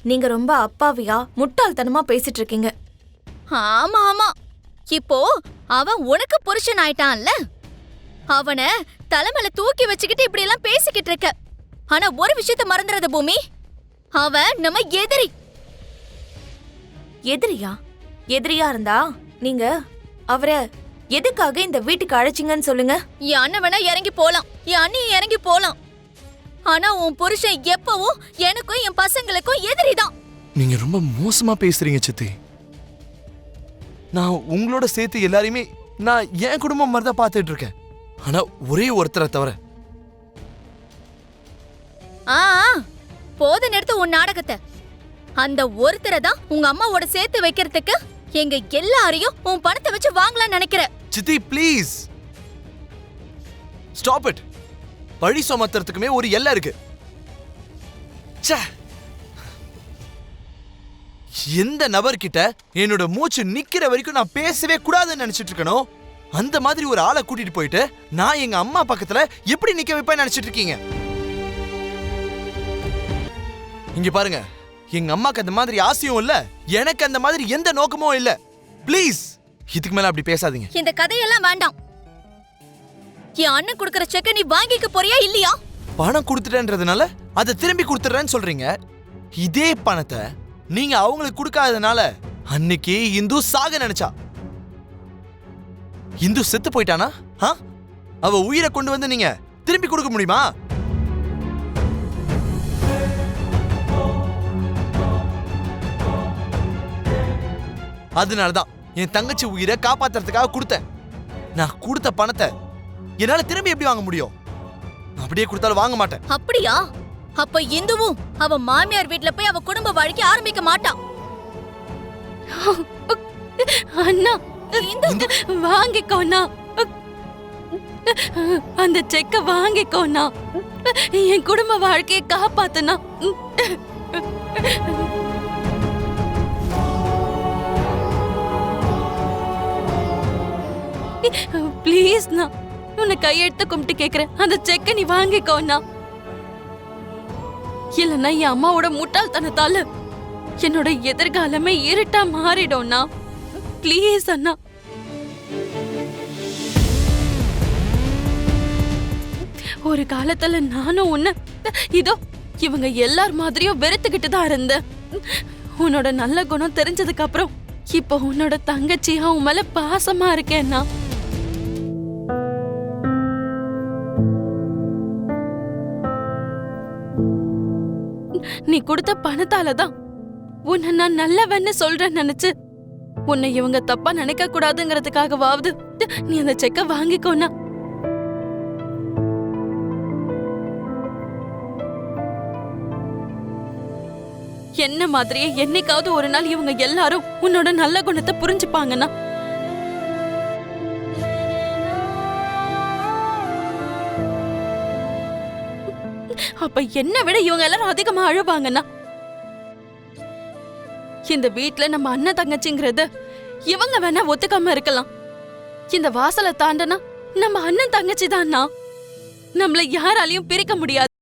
நீங்க ரொம்ப அப்பாவியா முட்டாள்தனமா பேசிட்டு இருக்கீங்க. ஆமா ஆமா, இப்போ அவன் உனக்கு புருஷன் ஆயிட்டான்ல, அவனை தலைமையில தூக்கி வச்சுக்கிட்டு இப்படி எல்லாம் பேசிக்கிட்டு இருக்க. ஆனா ஒரு விஷயத்த மறந்துடாத பூமி, அவன் நம்ம எதிரி. எதிரியா? எதிரியா இருந்தா நீங்க அவரை எதுக்காக இந்த வீட்டுக்கு அழைச்சிங்கன்னு சொல்லுங்க. என் அண்ணன் வேணா இறங்கி போலாம், என் அண்ணியும் இறங்கி போலாம். ஆனா உன் புருஷன் எப்பவும் எனக்கும் என் பசங்களுக்கும் எதிரிதான். நீங்க ரொம்ப மோசமா பேசுறீங்க சித்தி. நான் உங்களோட சேர்த்து எல்லாரையுமே நான் என் குடும்பம் மாதிரி தான் பார்த்துட்டு இருக்கேன். ஆனா ஒரே ஒருத்தரை தவிர. ஆ போத நிறுத்து உன் நாடகத்தை. அந்த ஒருத்தரை தான் உங்க அம்மாவோட சேர்த்து வைக்கிறதுக்கு எங்க எல்லாரையும் உன் பணத்தை வச்சு வாங்கலாம்னு நினைக்கிற. சித்தி ப்ளீஸ் ஸ்டாப் இட். பழி சுமத்துறதுக்குமே ஒரு எல்லை இருக்கு. எந்த நபர்கிட்ட என்னோட மூச்சு நிக்கிற வரைக்கும் நான் பேசவே கூடாதுன்னு நினைச்சிட்டு இருக்கணும், அந்த மாதிரி ஒரு ஆளை கூட்டிட்டு போயிட்டு நான் எங்க அம்மா பக்கத்துல எப்படி நிக்க வைப்பேன்னு நினைச்சிட்டு இருக்கீங்க? இங்க பாருங்க, எங்க அம்மாக்கு அந்த மாதிரி ஆசையும் இல்ல, எனக்கு அந்த மாதிரி எந்த நோக்கமும் இல்ல. ப்ளீஸ் இதுக்கு மேல அப்படி பேசாதீங்க. இந்த கதையெல்லாம் வேண்டாம். என் அண்ணன் குடுக்கற செக்க நீ வாங்கிக்க போறியா இல்லையா? பணம் கொடுத்துட்டேன்றதுனால அதை திரும்பி கொடுத்துறேன்னு சொல்றீங்க. இதே பணத்தை நீங்க அவங்களுக்கு கொடுக்காதனால அன்னைக்கு இந்து சாக நினைச்சா. இந்து செத்து போயிட்டானா? அவ உயிரை கொண்டு வந்து நீங்க திரும்பி கொடுக்க முடியுமா? அதனாலதான் என் தங்கச்சி உயிரை காப்பாத்துறதுக்காக கொடுத்தேன். நான் கொடுத்த பணத்தை என்னால திரும்பி எப்படி வாங்க முடியும்? அப்படியே கொடுத்தாலும் வாங்க மாட்டேன். அப்படியா? அப்ப இந்துவும் அவ மாமியார் வீட்ல போய் அவ குடும்ப வாழ்க்கை ஆரம்பிக்க மாட்டான். அண்ணா வாங்கிக்கோண்ணா, அந்த செக்க வாங்கிக்கோண்ணா, என் குடும்ப வாழ்க்கையை காப்பாத்துனா. பிளீஸ்ண்ணா, உன்னை கையெடுத்து கும்பிட்டு கேக்குறேன், அந்த செக்க நீ வாங்கிக்கோண்ணா. இல்லைன்னா என் அம்மாவோட முட்டாள்தனத்தால என்னோட எதிர்காலமே இருட்டா மாறிடும்னா. பிளீஸ் அண்ணா. ஒரு காலத்துல நானும் உன்ன இதோ இவங்க எல்லார் மாதிரியும் வெறுத்துக்கிட்டு தான் இருந்தேன். உன்னோட நல்ல குணம் தெரிஞ்சதுக்கு அப்புறம் இப்போ உன்னோட தங்கச்சியா உன் மேல பாசமா இருக்கேன்னா. நீ கொடுத்த பணத்தாலதான் உன்னை நான் நல்லவன்னு சொல்றேன்னு நினைச்சு உன்னை இவங்க தப்பா நினைக்க கூடாதுங்கிறதுக்காகவாவது நீ அந்த செக்க வாங்கிக்கோனா. என்ன மாதிரியே என்னைக்காவது ஒரு நாள் இவங்க எல்லாரும் உன்னோட நல்ல குணத்தை புரிஞ்சுப்பாங்கன்னா. அப்ப என்ன விட இவங்க எல்லாரும் அதிகமா அழுவாங்கன்னா. இந்த வீட்ல நம்ம அண்ணன் தங்கச்சிங்கிறது இவங்க வேணா ஒத்துக்காம இருக்கலாம். இந்த வாசலை தாண்டனா நம்ம அண்ணன் தங்கச்சி தான்னா. நம்மள யாராலையும் பிரிக்க முடியாது.